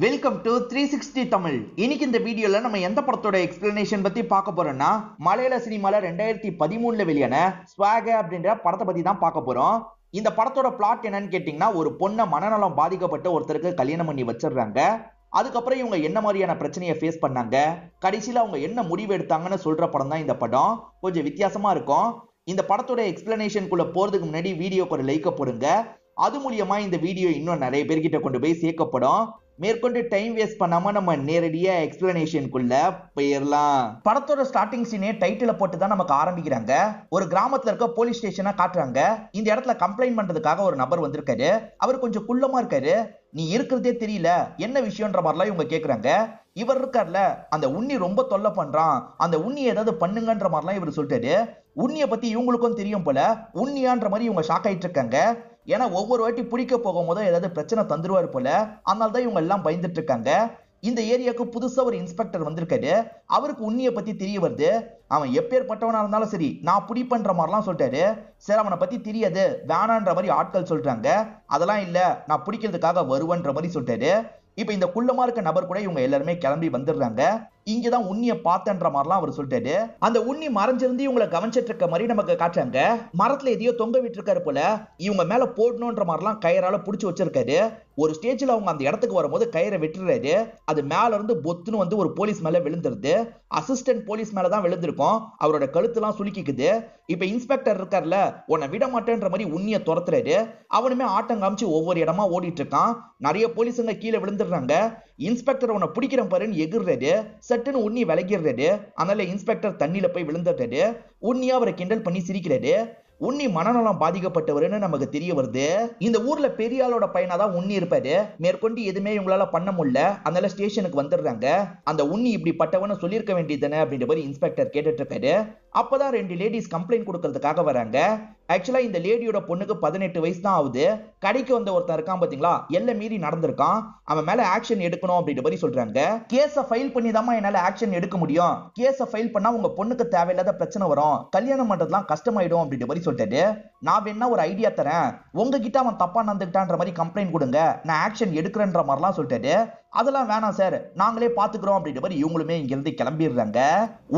Welcome to 360 Tamil. இன்னைக்கு இந்த வீடியோல நம்ம எந்த படத்தோட எக்ஸ்பிளனேஷன் பத்தி பார்க்க போறோம்னா, மலையாள சினிமால 2013ல வெளியான ஸ்வாக் அப்படின்ற படத்தை பத்தி தான் பார்க்க போறோம். இந்த படத்தோட பிளாட் என்னன்னு கேட்டீங்கன்னா, ஒரு பொண்ணை மனநலம் பாதிக்கப்பட்ட ஒருத்தருக்கு கல்யாணம் பண்ணி வச்சிடுறாங்க. அதுக்கப்புறம் இவங்க என்ன மாதிரியான பிரச்சனையை ஃபேஸ் பண்ணாங்க, கடைசியில அவங்க என்ன முடிவு எடுத்தாங்கன்னு சொல்ற படம் தான் இந்த படம். கொஞ்சம் வித்தியாசமா இருக்கும். இந்த படத்தோட எக்ஸ்பிளனேஷனுக்குள்ள போறதுக்கு முன்னாடி வீடியோக்கு ஒரு லைக் போடுங்க. அது மூலியமா இந்த வீடியோ இன்னும் நிறைய பேர்கிட்ட கொண்டு போய் சேர்க்கப்படும். மேற்கொண்டு டைம் வேஸ்ட் பண்ணாம நம்ம நேரடியா எக்ஸ்பிளனேஷனுக்குள்ள போயிடலாம். படத்தோட ஸ்டார்டிங் சீனே டைட்டில போட்டு தான் நமக்கு ஆரம்பிக்கிறாங்க. ஒரு கிராமத்துல இருக்க போலீஸ் ஸ்டேஷனை காட்டுறாங்க. இந்த இடத்துல கம்ப்ளைண்ட் பண்றதுக்காக ஒரு நபர் வந்திருக்காரு. அவர் கொஞ்சம் குள்ளமா இருக்காரு. நீ இருக்கிறதே தெரியல, என்ன விஷயம்ன்ற மாதிரிலாம் இவங்க கேக்குறாங்க. இவர் இருக்கார்ல, அந்த உண்ணி ரொம்ப தொல்லை பண்றான், அந்த உண்ணி ஏதாவது பண்ணுங்கன்ற மாதிரிலாம் இவர் சொல்லிட்டாரு. உண்ணிய பத்தி இவங்களுக்கும் தெரியும் போல. உண்ணியான்ற மாதிரி இவங்க ஷாக் ஆயிட்டு இருக்காங்க. ஏன்னா ஒவ்வொரு வாட்டி பிடிக்க போகும்போது ஏதாவது பிரச்சனை தந்துருவாரு போல. அதனால தான் இவங்க எல்லாம் பயந்துட்டு இருக்காங்க. இந்த ஏரியாவுக்கு புதுசா ஒரு இன்ஸ்பெக்டர் வந்திருக்காரு. அவருக்கு உண்ணிய பத்தி தெரிய வருது. அவன் எப்பேற்பட்டவனா இருந்தாலும் சரி, நான் புடி பண்ற மாதிரிலாம் சொல்லிட்டாரு. சரி, அவனை பத்தி தெரியாது, வேணான்ற மாதிரி ஆட்கள் சொல்றாங்க. அதெல்லாம் இல்ல, நான் பிடிக்கிறதுக்காக வருவேன்ற மாதிரி சொல்லிட்டாரு. இப்ப இந்த குள்ளமா இருக்க நபர் கூட இவங்க எல்லாருமே கிளம்பி வந்துடுறாங்க. இங்கதான் உண்ணிய பார்த்தன்ற மாதிரிலாம் அவர் சொல்லிட்டாரு. அந்த உண்ணி மறைஞ்சிருந்து இவங்களை கவனிச்சிட்டு இருக்க மாதிரி நமக்கு காட்டுறாங்க. மரத்துல எதையோ தொங்க விட்டு இருக்காரு போல. இவங்க மேல போடணும்ன்ற மாதிரிலாம் கயிறால புடிச்சு வச்சிருக்காரு. ஒரு ஸ்டேஜ்ல அவங்க அந்த இடத்துக்கு வரும்போது கயிறை விட்டுறாரு. அது மேல இருந்து பொத்துன்னு வந்து ஒரு போலீஸ் மேல விழுந்துருது. அசிஸ்டன்ட் போலீஸ் மேலதான் விழுந்திருக்கும். அவரோட கழுத்துலாம் சுலுக்கிக்குது. இப்ப இன்ஸ்பெக்டர் இருக்கார்ல, உன்னை விட மாட்டேன்ற மாதிரி உண்ணிய துரத்துறாரு. அவனுமே ஆட்டம் காமிச்சு ஒவ்வொரு இடமா ஓடிட்டு இருக்கான். நிறைய போலீஸுங்க கீழே விழுந்துடுறாங்க. இன்ஸ்பெக்டர் உன்னை பிடிக்கிற பாருன்னு எகிர்றாரு. சட்டுன்னு உண்ணி விலகிடுறாரு. அதனால இன்ஸ்பெக்டர் தண்ணியில போய் விழுந்துட்டாரு. உண்ணியா அவரை கிண்டல் பண்ணி சிரிக்கிறாரு. உண்ணி மனநலம் பாதிக்கப்பட்டவருன்னு நமக்கு தெரிய வருது. இந்த ஊர்ல பெரிய ஆளோட பையனாதான் உண்ணி இருப்பாரு. மேற்கொண்டு எதுவுமே இவங்களால பண்ண முடியல. அதனால ஸ்டேஷனுக்கு வந்துடுறாங்க. அந்த உண்ணி இப்படி பட்டவன்னு சொல்லியிருக்க வேண்டியதுதானே அப்படின்ற மாதிரி இன்ஸ்பெக்டர் கேட்டுட்டு இருக்காரு. அப்பதான் ரெண்டு லேடிஸ் கம்ப்ளைண்ட் கொடுக்கறதுக்காக வராங்க. ஆக்சுவலா இந்த லேடியோட பொண்ணுக்கு 18 வயசு தான் ஆகுது. கடைக்கு வந்த ஒருத்தன் இருக்கான் பாத்தீங்களா, எல்லாம் மீறி நடந்திருக்கான். அவன் மேல ஆக்ஷன் எடுக்கணும் அப்படின்ற மாதிரி சொல்றாங்க. கேஸ ஃபைல் பண்ணி தான் என்னால ஆக்ஷன் எடுக்க முடியும். கேஸ ஃபைல் பண்ணா உங்க பொண்ணுக்கு தேவையில்லாத பிரச்சனை வரும், கல்யாணம் பண்றதுலாம் கஷ்டமாயிடும் அப்படின்ற மாதிரி சொல்லிட்டாரு. நான் வேணா ஒரு ஐடியா தரேன், உங்ககிட்ட அவன் தப்பா நடந்துக்கிட்டான்ற மாதிரி கம்ப்ளைண்ட் கொடுங்க, நான் ஆக்ஷன் எடுக்கிறேன்ற மாதிரிலாம் சொல்லிட்டாரு. அதெல்லாம் வேணாம் சார், நாங்களே பாத்துக்கிறோம் அப்படின்ற மாதிரி இவங்களுமே இங்க இருந்து கிளம்பிடுறாங்க.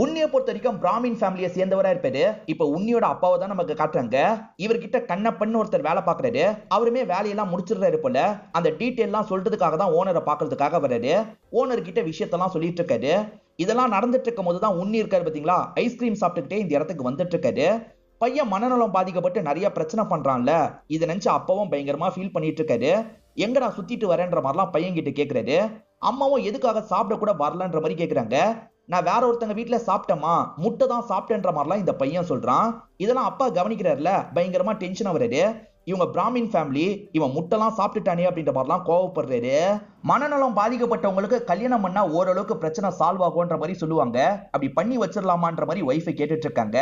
உன்னிய பொறுத்த வரைக்கும் பிராமின் ஃபேமிலியை சேர்ந்தவரா இருப்பாரு. இப்ப உன்னியோட அப்பாவை தான் நமக்கு காட்டுறாங்க. இவர்கிட்ட கண்ணப்பன்னு ஒருத்தர் வேலை பாக்குறாரு. அவருமே வேலையெல்லாம் முடிச்சிடுறாரு போல. அந்த டீட்டெயில் எல்லாம் சொல்றதுக்காக தான் ஓனரை பாக்குறதுக்காக வர்றாரு. ஓனர் கிட்ட விஷயத்தெல்லாம் சொல்லிட்டு இருக்காரு. இதெல்லாம் நடந்துட்டு இருக்கும் போதுதான் உண்ணி இருக்காரு பாத்தீங்களா, ஐஸ்கிரீம் சாப்பிட்டுக்கிட்டே இந்த இடத்துக்கு வந்துட்டு இருக்காரு. பையன் மனநலம் பாதிக்கப்பட்டு நிறைய பிரச்சனை பண்றான்ல, இதை நினைச்சு அப்பவும் பயங்கரமா ஃபீல் பண்ணிட்டு இருக்காரு. எங்கடா சுத்திட்டு வரேன்ற மாதிரிலாம் பையன் கிட்ட கேக்குறாரு. அம்மாவும் எதுக்காக சாப்பிட கூட வரலன்ற மாதிரி கேக்குறாங்க. நான் வேற ஒருத்தங்க வீட்டுல சாப்பிட்டேமா, முட்டை தான் சாப்பிட்டேன்ற மாதிரிலாம் இந்த பையன் சொல்றான். இதெல்லாம் அப்பா கவனிக்கிறாருல, பயங்கரமா டென்ஷன் ஆகுறாரு. இவங்க பிராமின் ஃபேமிலி, இவன் முட்டைலாம் சாப்பிட்டுட்டானே அப்படின்ற மாதிரிலாம் கோவப்படுறாரு. மனநலம் பாதிக்கப்பட்டவங்களுக்கு கல்யாணம் பண்ணா ஓரளவுக்கு பிரச்சனை சால்வ் ஆகும்ன்ற மாதிரி சொல்லுவாங்க. அப்படி பண்ணி வச்சிடலாமான்ற மாதிரி ஒய்ஃபை கேட்டுட்டு இருக்காங்க.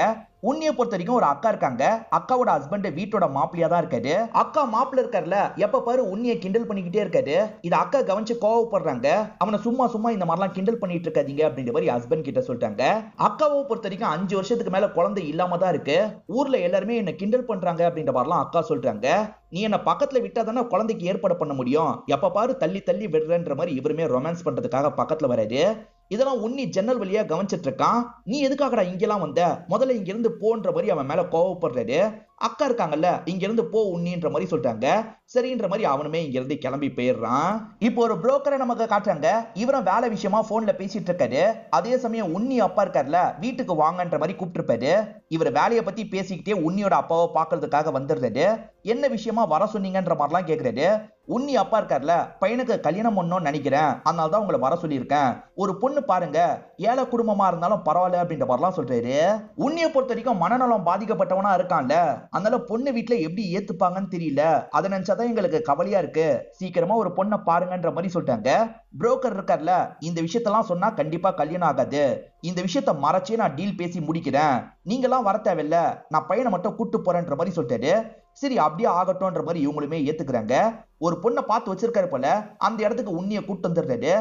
உன்னிய பொறுத்த வரைக்கும் ஒரு அக்கா இருக்காங்க. அக்காவோட ஹஸ்பண்ட் வீட்டோட மாப்பிள்ளையா தான் இருக்காரு. அக்கா மாப்பிள்ள இருக்காருல, எப்ப பாரு உன்னிய கிண்டல் பண்ணிக்கிட்டே இருக்காரு. இத அக்கா கவனிச்சு கோவப்படுறாங்க. அவனை சும்மா சும்மா இந்த மாதிரிலாம் கிண்டல் பண்ணிட்டு இருக்காதீங்க அப்படின்ற மாதிரி ஹஸ்பண்ட் கிட்ட சொல்லிட்டாங்க. அக்காவை பொறுத்த வரைக்கும் 5 வருஷத்துக்கு மேல குழந்தை இல்லாம தான் இருக்கு. ஊர்ல எல்லாருமே என்ன கிண்டல் பண்றாங்க அப்படின்ற மாதிரிலாம் அக்கா சொல்றாங்க. நீ என்ன பக்கத்துல விட்டா தானே குழந்தைக்கு ஏற்பாடு பண்ண முடியும், எப்ப பாரு தள்ளி தள்ளி விடுறன்ற மாதிரி இவருமே ரொமான்ஸ் பண்றதுக்காக பக்கத்துல வராரு. இதெல்லாம் உண்ணி ஜன்னல் வழியா கவனிச்சிட்டு இருக்கான். நீ எதுக்காகடா இங்கெல்லாம் வந்த, முதல்ல இங்க இருந்து போன்ற மாதிரி அவன் மேல கோவப்படுறாரு. அக்கா இருக்காங்கல்ல, இங்க இருந்து போ உண்ணின்ற மாதிரி சொல்றாங்க. சரின்ற மாதிரி அவனுமே இங்க இருந்து கிளம்பி போயிடுறான். இப்போ ஒரு புரோக்கரை நமக்கு காட்டுறாங்க. இவரும் வேலை விஷயமா போன்ல பேசிட்டு இருக்காரு. அதே சமயம் உண்ணி அப்பா இருக்காருல, வீட்டுக்கு வாங்கன்ற மாதிரி கூப்பிட்டு இருப்பாரு. இவர் வேலையை பத்தி பேசிக்கிட்டே உண்ணியோட அப்பாவை பாக்குறதுக்காக வந்துடுறாரு. என்ன விஷயமா வர சொன்னீங்கன்ற மாதிரிலாம் கேக்குறாரு. உண்ணி அப்பா இருக்காருல, பையனுக்கு கல்யாணம் பண்ணணும்னு நினைக்கிறேன், அதனால தான் உங்களை வர சொல்லியிருக்கேன். ஒரு பொண்ணு பாருங்க, ஏழை குடும்பமா இருந்தாலும் பரவாயில்ல அப்படின்ற மாதிரிலாம் சொல்றாரு. உண்ணிய பொறுத்த வரைக்கும் மனநலம் பாதிக்கப்பட்டவனா இருக்கான்ல, அதனால பொண்ணு வீட்டுல எப்படி ஏத்துப்பாங்கன்னு தெரியல, அதை நினைச்சாதான் எங்களுக்கு கவலையா இருக்கு, சீக்கிரமா ஒரு பொண்ணை பாருங்கன்ற மாதிரி சொல்லிட்டாங்க. புரோக்கர் இருக்கார்ல, இந்த விஷயத்தெல்லாம் சொன்னா கண்டிப்பா கல்யாணம் ஆகாது, இந்த விஷயத்த மறைச்சே நான் டீல் பேசி முடிக்கிறேன், நீங்கெல்லாம் வர தேவையில்ல, நான் பையனை மட்டும் கூட்டு போறேன்ற மாதிரி சொல்லிட்டாரு. சரி அப்படியே ஆகட்டும்ன்ற மாதிரி இவங்களுமே ஏத்துக்கிறாங்க. ஒரு பொண்ணை பார்த்து வச்சிருக்காரு போல, அந்த இடத்துக்கு உண்ணிய கூட்டு வந்துடுறாரு.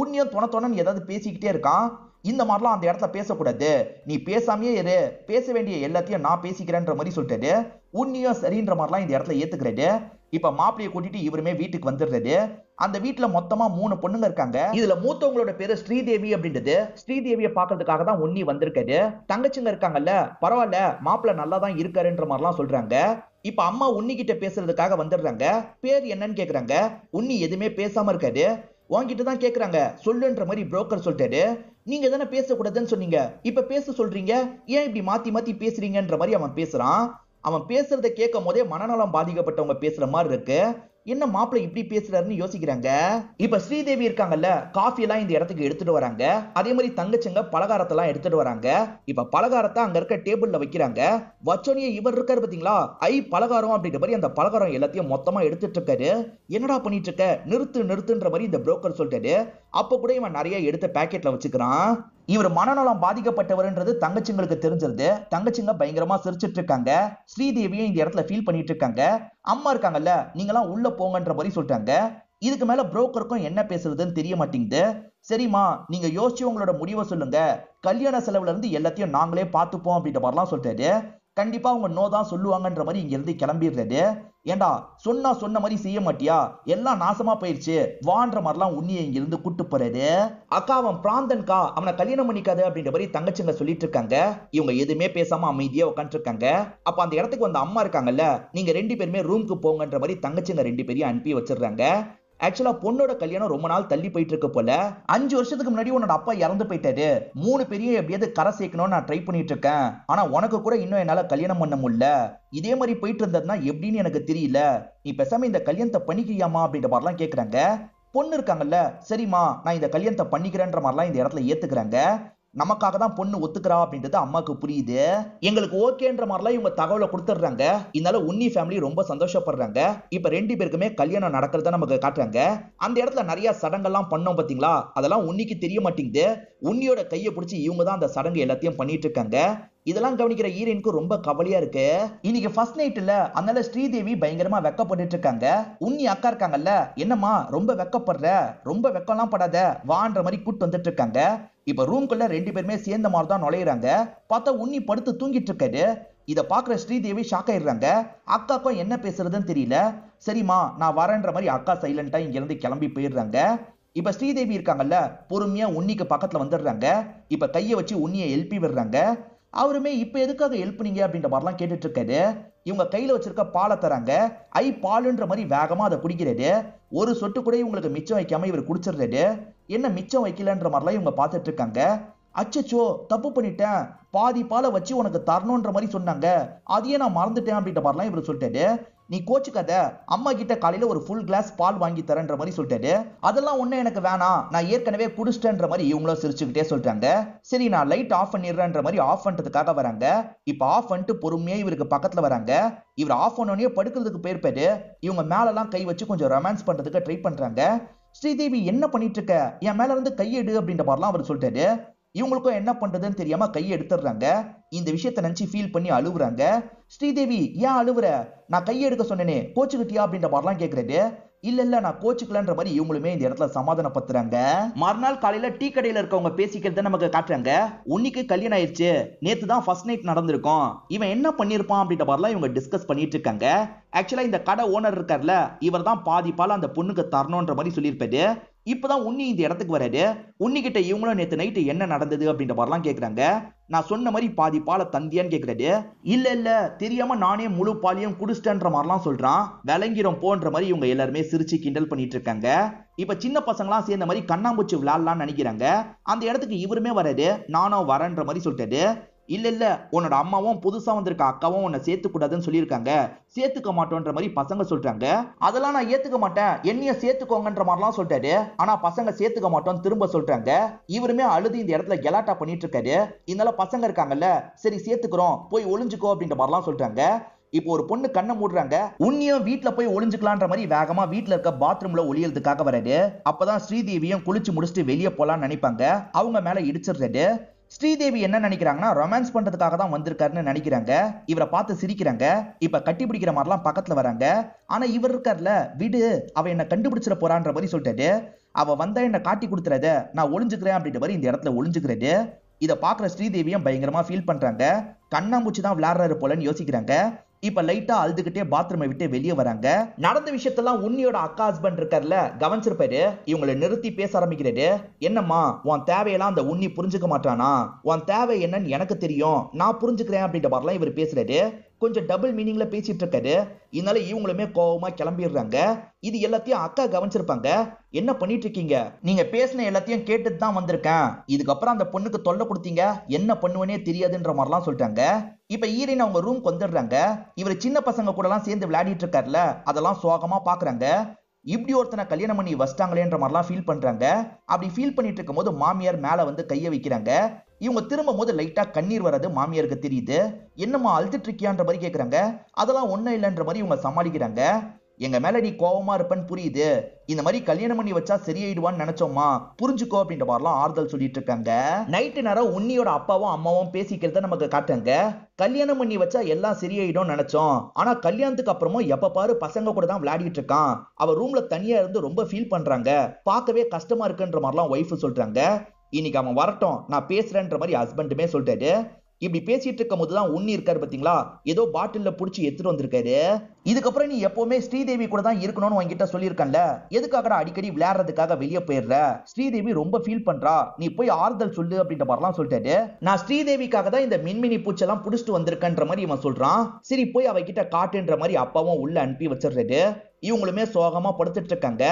உண்ணியும் தொணன்னு ஏதாவது பேசிக்கிட்டே இருக்கான். இந்த மாதிரிலாம் அந்த இடத்துல பேசக்கூடாது, நீ பேசாமையே இரு, பேச வேண்டிய எல்லாத்தையும் நான் பேசிக்கிறேன்ற மாதிரி சொல்லிட்டாரு. உண்ணியும் சரின்ற மாதிரிலாம் இந்த இடத்துல ஏத்துக்கிறாரு. இப்ப மாப்பிளைய கூட்டிட்டு இவருமே வீட்டுக்கு வந்துடுறாரு. அந்த வீட்டுல மொத்தமா 3 பொண்ணுங்க இருக்காங்க. இதுல மூத்தவங்களோட பேரு ஸ்ரீதேவி அப்படின்றது. ஸ்ரீதேவியை பாக்குறதுக்காக தான் உன்னி வந்திருக்காரு. தங்கச்சிங்க இருக்காங்கல்ல, பரவாயில்ல மாப்பிள்ள நல்லா தான் இருக்காருன்ற மாதிரிலாம் சொல்றாங்க. இப்ப அம்மா உன்னி கிட்ட பேசுறதுக்காக வந்துடுறாங்க. பேர் என்னன்னு கேக்குறாங்க. உன்னி எதுவுமே பேசாம இருக்காரு. உன்கிட்ட தான் கேக்குறாங்க சொல்லுன்ற மாதிரி புரோக்கர் சொல்லிட்டாரு. நீங்க தானே பேசக்கூடாதுன்னு சொன்னீங்க, இப்ப பேச சொல்றீங்க, ஏன் இப்படி மாத்தி மாத்தி பேசுறீங்கன்ற மாதிரி அவன் பேசுறான். அவன் பேசுறதை கேட்கும் போதே மனநலம் பாதிக்கப்பட்டவங்க பேசுற மாதிரி இருக்கு. என்ன மாப்பிள்ளை இப்படி பேசுறாருன்னு யோசிக்கிறாங்க. இப்ப ஸ்ரீதேவி இருக்காங்கல்ல, காஃபி எல்லாம் இந்த இடத்துக்கு எடுத்துட்டு வராங்க. அதே மாதிரி தங்கச்சிங்க பலகாரத்தை எல்லாம் எடுத்துட்டு வராங்க. இப்ப பலகாரத்தை அங்க இருக்க டேபிள்ல வைக்கிறாங்க. வச்சோனியே இவர் இருக்காரு பாத்தீங்களா, பலகாரம் அப்படின்ற மாதிரி அந்த பலகாரம் எல்லாத்தையும் மொத்தமா எடுத்துட்டு இருக்காரு. என்னடா பண்ணிட்டு இருக்க, நிறுத்துன்ற மாதிரி இந்த புரோக்கர் சொல்லிட்டாரு. அப்ப கூட இவன் நிறைய எடுத்து பாக்கெட்ல வச்சுக்கிறான். இவர் மனநலம் பாதிக்கப்பட்டவர்ன்றது தங்கச்சிங்களுக்கு தெரிஞ்சிருது. தங்கச்சிங்க பயங்கரமா சிரிச்சிட்டு இருக்காங்க. ஸ்ரீதேவியும் இந்த இடத்துல ஃபீல் பண்ணிட்டு இருக்காங்க. அம்மா இருக்காங்கல்ல, நீங்க எல்லாம் உள்ள போங்கன்ற மாதிரி சொல்லிட்டாங்க. இதுக்கு மேல புரோக்கருக்கும் என்ன பேசுறதுன்னு தெரிய மாட்டேங்குது. சரிம்மா, நீங்க யோசிச்சு உங்களோட முடிவை சொல்லுங்க, கல்யாண செலவுல இருந்து எல்லாத்தையும் நாங்களே பார்த்துப்போம் அப்படின்ற மாதிரிலாம் சொல்லிட்டாரு. கண்டிப்பா அவங்க நோ தான் சொல்லுவாங்கன்ற மாதிரி இங்க இருந்து கிளம்பிடுறாரு. ஏண்டா சொன்ன மாதிரி செய்ய மாட்டியா, எல்லாம் நாசமா போயிடுச்சு வான்ற மாதிரிலாம் உன்னியை இங்க இருந்து கூட்டு போறாரு. அக்கா அவன் பிராந்தன்கா, அவனை கல்யாணம் பண்ணிக்காது அப்படின்ற மாதிரி தங்கச்சிங்க சொல்லிட்டு இருக்காங்க. இவங்க எதுவுமே பேசாம அமைதியா உட்காந்துட்டு இருக்காங்க. அப்ப அந்த இடத்துக்கு வந்த அம்மா இருக்காங்கல்ல, நீங்க 2 பேருமே ரூமுக்கு போங்கன்ற மாதிரி தங்கச்சிங்க 2 பேரையும் அனுப்பி வச்சிடுறாங்க. ஆக்சுவலா பொண்ணோட கல்யாணம் ரொம்ப நாள் தள்ளி போயிட்டு இருக்கு போல. 5 வருஷத்துக்கு முன்னாடி உன்னோட அப்பா இறந்து போயிட்டாரு. 3 பேரையும் எப்படியாவது கரை சேர்க்கணும்னு நான் ட்ரை பண்ணிட்டு இருக்கேன். ஆனா உனக்கு கூட இன்னும் என்னால கல்யாணம் பண்ண முடியல. இதே மாதிரி போயிட்டு இருந்ததுன்னா எப்படின்னு எனக்கு தெரியல. நீ பேசாம இந்த கல்யாணத்தை பண்ணிக்கிறியாமா அப்படின்ற மாதிரிலாம் கேக்குறாங்க. பொண்ணு இருக்காங்கல்ல, சரிம்மா நான் இந்த கல்யாணத்தை பண்ணிக்கிறேன்ற மாதிரிலாம் இந்த இடத்துல ஏத்துக்கிறாங்க. நமக்காக தான் பொண்ணு ஒத்துக்கிறா அப்படின்றது அம்மாக்கு புரியுது. எங்களுக்கு ஓகேன்ற மாதிரிலாம் இவங்க தகவலை கொடுத்துடுறாங்க. இதனால உன்னி ஃபேமிலி ரொம்ப சந்தோஷப்படுறாங்க. இப்ப 2 பேருக்குமே கல்யாணம் நடக்கிறத நமக்கு காட்டுறாங்க. அந்த இடத்துல நிறைய சடங்கெல்லாம் பண்ணோம் பாத்தீங்களா, அதெல்லாம் உன்னிக்கு தெரிய மாட்டேங்குது. உன்னியோட கையை பிடிச்சி இவங்க தான் அந்த சடங்கு எல்லாத்தையும் பண்ணிட்டு இருக்காங்க. இதெல்லாம் கவனிக்கிற ஹீரோயினுக்கு ரொம்ப கவலையா இருக்கு. இன்னைக்கு ஃபர்ஸ்ட் நைட்ல அதனால ஸ்ரீதேவி பயங்கரமா வெக்கப்பட்டு இருக்காங்க. உன்னி அக்கா இருக்காங்கல்ல, என்னம்மா ரொம்ப வெக்கப்படுற, ரொம்ப வெக்கம்லாம் படாத வான்ற மாதிரி கூட்டு வந்துட்டு இருக்காங்க. இப்ப ரூம்குள்ள 2 பேருமே சேர்ந்த மாதிரி தான் நுழையிறாங்க. பார்த்தா உன்னி படுத்து தூங்கிட்டு இருக்காரு. இத பாக்குற ஸ்ரீதேவி ஷாக் ஆயிடுறாங்க. அக்காக்கும் என்ன பேசுறதுன்னு தெரியல. சரிம்மா நான் வரேன்ற மாதிரி அக்கா சைலண்டா இங்க இருந்து கிளம்பி போயிடுறாங்க. இப்ப ஸ்ரீதேவி இருக்காங்கல்ல, பொறுமையா உன்னிக்கு பக்கத்துல வந்துடுறாங்க. இப்ப கையை வச்சு உன்னியை எழுப்பி விடுறாங்க. அவருமே இப்ப எதுக்காக ஹெல்ப் பண்ணீங்க அப்படின்ற மாதிரிலாம் கேட்டுட்டு இருக்காரு. இவங்க கையில வச்சிருக்க பாலை தராங்க. பாலுன்ற மாதிரி வேகமா அதை குடிக்கிறாரு. ஒரு சொட்டு கூட இவங்களுக்கு மிச்சம் வைக்காம இவர் குடிச்சிடுறாரு. என்ன மிச்சம் வைக்கலன்ற மாதிரிலாம் இவங்க பார்த்துட்டு இருக்காங்க. அச்சச்சோ தப்பு பண்ணிட்டேன், பாதி பாலை வச்சு உனக்கு தரணுன்ற மாதிரி சொன்னாங்க, அதையே நான் மறந்துட்டேன் அப்படின்ற மாதிரிலாம் இவர் சொல்லிட்டாரு. நீ கோச்சுக்காத, அம்மா கிட்ட காலையில ஒரு ஃபுல் கிளாஸ் பால் வாங்கி தரேன்ற மாதிரி சொல்லிட்டாரு. அதெல்லாம் ஒண்ணு எனக்கு வேணாம், நான் ஏற்கனவே குடிச்சிட்டேன்ற மாதிரி இவங்களும் சிரிச்சுக்கிட்டே சொல்றாங்க. சரி நான் லைட் ஆஃப் பண்ணிடுறேன்ற மாதிரி ஆஃப் பண்றதுக்காக வராங்க. இப்ப ஆஃப் பண்ணிட்டு பொறுமையா இவருக்கு பக்கத்துல வராங்க. இவர் ஆஃப் பண்ணோடனே படுக்கிறதுக்கு போயிருப்பாரு. இவங்க மேலெல்லாம் கை வச்சு கொஞ்சம் ரொமான்ஸ் பண்றதுக்கு ட்ரை பண்றாங்க. ஸ்ரீதேவி என்ன பண்ணிட்டு இருக்க, என் மேல இருந்து கையெடு அப்படின்ற மாதிரிலாம் அவர் சொல்லிட்டாரு. இவங்களுக்கும் என்ன பண்றதுன்னு தெரியாம கையை எடுத்துடுறாங்க. இந்த விஷயத்தை நினைச்சு ஃபீல் பண்ணி அழுவுறாங்க. ஸ்ரீதேவி ஏன் அழுவுற, நான் கையை எடுக்க சொன்னேனே கோச்சுக்கிட்டியா அப்படின்ற மாதிரிலாம் கேக்குறாரு. இல்ல நான் கோச்சுக்கலன்ற மாதிரி இவங்களுமே இந்த இடத்துல சமாதானப்படுத்துறாங்க. மறுநாள் காலையில டீ கடையில இருக்கவங்க பேசிக்கிறத நமக்கு காட்டுறாங்க. உன்னிக்கு கல்யாணம் ஆயிடுச்சு, நேத்து தான் ஃபர்ஸ்ட் நைட் நடந்திருக்கும், இவன் என்ன பண்ணிருப்பான் அப்படின்ற மாதிரிலாம் இவங்க டிஸ்கஸ் பண்ணிட்டு இருக்காங்க. ஆக்சுவலா இந்த கடை ஓனர் இருக்கார்ல, இவர் தான் பாதி பால் அந்த பொண்ணுக்கு தரணும்ன்ற மாதிரி சொல்லியிருப்பாரு. இப்பதான் உன்னி இந்த இடத்துக்கு வராரு. உன்னி கிட்ட இவங்களும் நேத்து நைட்டு என்ன நடந்தது அப்படின்ற மாதிரிலாம் கேக்குறாங்க. நான் சொன்ன மாதிரி பாதி பாலை தந்தியான்னு கேக்குறாரு. இல்ல தெரியாம நானே முழு பாலையும் குடிச்சிட்டேன்ற மாதிரிலாம் சொல்றான். விளங்கிரும் போன்ற மாதிரி இவங்க எல்லாருமே சிரிச்சு கிண்டல் பண்ணிட்டு இருக்காங்க. இப்ப சின்ன பசங்களாம் சேர்ந்த மாதிரி கண்ணாம்பூச்சி விளையாடலாம்னு நினைக்கிறாங்க. அந்த இடத்துக்கு இவருமே வராரு. நானும் வரேன்ற மாதிரி சொல்லிட்டாரு. இல்ல உன்னோட அம்மாவும் புதுசா வந்திருக்க அக்காவும் உன்னை சேர்த்து கூடாதுன்னு சொல்லியிருக்காங்க, சேர்த்துக்க மாட்டோன்ற மாதிரி பசங்க சொல்றாங்க. அதெல்லாம் நான் ஏத்துக்க மாட்டேன், என்னைய சேர்த்துக்கோங்கன்ற மாதிரிலாம் சொல்லிட்டாரு. ஆனா பசங்க சேர்த்துக்க மாட்டோம் திரும்ப சொல்றாங்க. இவருமே அழுது இந்த இடத்துல கெலாட்டா பண்ணிட்டு இருக்காரு. இதனால பசங்க இருக்காங்கல்ல, சரி சேர்த்துக்கிறோம் போய் ஒளிஞ்சுக்கோ அப்படின்ற மாதிரிலாம் சொல்றாங்க. இப்போ ஒரு பொண்ணு கண்ணை மூடுறாங்க. உன்னியும் வீட்டுல போய் ஒளிஞ்சுக்கலான்ற மாதிரி வேகமா வீட்டுல இருக்க பாத்ரூம்ல ஒளியறதுக்காக வராரு. அப்பதான் ஸ்ரீதேவியும் குளிச்சு முடிச்சுட்டு வெளியே போலான்னு நினைப்பாங்க. அவங்க மேல இடிச்சிடுறாரு. ஸ்ரீதேவி என்ன நினைக்கிறாங்கன்னா ரொமான்ஸ் பண்றதுக்காக தான் வந்திருக்காருன்னு நினைக்கிறாங்க. இவரை பார்த்து சிரிக்கிறாங்க. இப்ப கட்டி பிடிக்கிற மாதிரிலாம் பக்கத்துல வராங்க. ஆனா இவர் இருக்கார்ல, விடு, அவ என்ன கண்டுபிடிச்சிட போறான்ற மாதிரி சொல்லிட்டாரு. அவ வந்தா என்ன காட்டி கொடுத்துறத, நான் ஒளிஞ்சுக்கிறேன் அப்படின்ற மாதிரி இந்த இடத்துல ஒளிஞ்சுக்கிறது. இதை பாக்குற ஸ்ரீதேவியும் பயங்கரமா ஃபீல் பண்றாங்க. கண்ணாமூச்சி தான் விளையாடுறாரு போலன்னு யோசிக்கிறாங்க. இப்ப லைட்டா அழுதுகிட்டே பாத்ரூமை விட்டு வெளியே வராங்க. நடந்த விஷயத்தெல்லாம் உன்னியோட அக்கா ஹஸ்பண்ட் இருக்கார்ல கவனிச்சிருப்பாரு. இவங்களை நிறுத்தி பேச ஆரம்பிக்கிறாரு. என்னம்மா உன் தேவையெல்லாம் அந்த உன்னி புரிஞ்சுக்க மாட்டானா? உன் தேவை என்னன்னு எனக்கு தெரியும், நான் புரிஞ்சுக்கிறேன் அப்படின்ற மாதிரிலாம் இவர் பேசுறாரு. கொஞ்சம் டபுள் மீனிங்ல பேசிட்டு இருக்காரு. இதனால இவங்களுமே கோவமா கிளம்பிடுறாங்க. இது எல்லாத்தையும் அக்கா கவனிச்சிருப்பாங்க. என்ன பண்ணிட்டு இருக்கீங்க? நீங்க பேசின எல்லாத்தையும் கேட்டுட்டு தான் வந்திருக்கேன். இதுக்கப்புறம் அந்த பொண்ணுக்கு தொல்லை கொடுத்தீங்க, என்ன பண்ணுவனே தெரியாதுன்ற மாதிரிலாம் சொல்லிட்டாங்க. இப்ப ஈரின் அவங்க ரூம்க்கு வந்துடுறாங்க. இவர் சின்ன பசங்க கூட எல்லாம் சேர்ந்து விளையாடிட்டு இருக்காருல, அதெல்லாம் சோகமா பாக்குறாங்க. இப்படி ஒருத்தனை கல்யாணம் பண்ணி வச்சிட்டாங்களேன்ற மாதிரிலாம் ஃபீல் பண்றாங்க. அப்படி ஃபீல் பண்ணிட்டு இருக்கும் போது மாமியார் மேல வந்து கைய வைக்கிறாங்க. இவங்க திரும்பும் போது லைட்டா கண்ணீர் வர்றது மாமியாருக்கு தெரியுது. என்னம்மா அழுதுட்டு இருக்கியான்ற மாதிரி கேக்குறாங்க. அதெல்லாம் ஒண்ணும் இல்லைன்ற மாதிரி இவங்க சமாளிக்கிறாங்க. எங்க மேல நீ கோவமா இருப்பன்னு புரியுது, இந்த மாதிரி கல்யாணம் பண்ணி வச்சா சரியாயிடுவான்னு நினைச்சோமா, புரிஞ்சுக்கோ அப்படின்ற மாதிரிலாம் ஆறுதல் சொல்லிட்டு இருக்காங்க. நைட்டு நேரம் உன்னியோட அப்பாவும் அம்மாவும் பேசிக்கிறத நமக்கு காட்டுங்க. கல்யாணம் பண்ணி வச்சா எல்லாம் சரியாயிடும் நினைச்சோம், ஆனா கல்யாணத்துக்கு அப்புறமும் எப்ப பாரு பசங்க கூட தான் விளையாடிட்டு இருக்கான், அவ ரூம்ல தனியா இருந்து ரொம்ப ஃபீல் பண்றாங்க, பார்க்கவே கஷ்டமா இருக்குன்ற மாதிரிலாம் ஒய்ஃப் சொல்றாங்க. இன்னைக்கு அவன் வரட்டும், நான் பேசுறேன்ற மாதிரி ஹஸ்பண்டுமே சொல்லிட்டாரு. இப்படி பேசிட்டு இருக்கும் போதுதான் உன்னி இருக்காரு பாத்தீங்களா, ஏதோ பாட்டில்ல புடிச்சு எடுத்துட்டு வந்திருக்காரு. இதுக்கப்புறம் நீ எப்பவுமே ஸ்ரீதேவி கூட தான் இருக்கணும்னு உன்கிட்ட சொல்லியிருக்கேன்ல, எதுக்காக அடிக்கடி விளையாடுறதுக்காக வெளியே போயிடுற? ஸ்ரீதேவி ரொம்ப ஃபீல் பண்றா, நீ போய் ஆறுதல் சொல்லு அப்படின்ற மாதிரிலாம் சொல்லிட்டாரு. நான் ஸ்ரீதேவிக்காக தான் இந்த மின்மினி பூச்செல்லாம் புடிச்சிட்டு வந்திருக்கன்ற மாதிரி இவன் சொல்றான். சரி போய் அவகிட்ட காட்டுன்ற மாதிரி அப்பாவும் உள்ள அனுப்பி வச்சிடுறாரு. இவங்களுமே சோகமா படுத்துட்டு இருக்காங்க.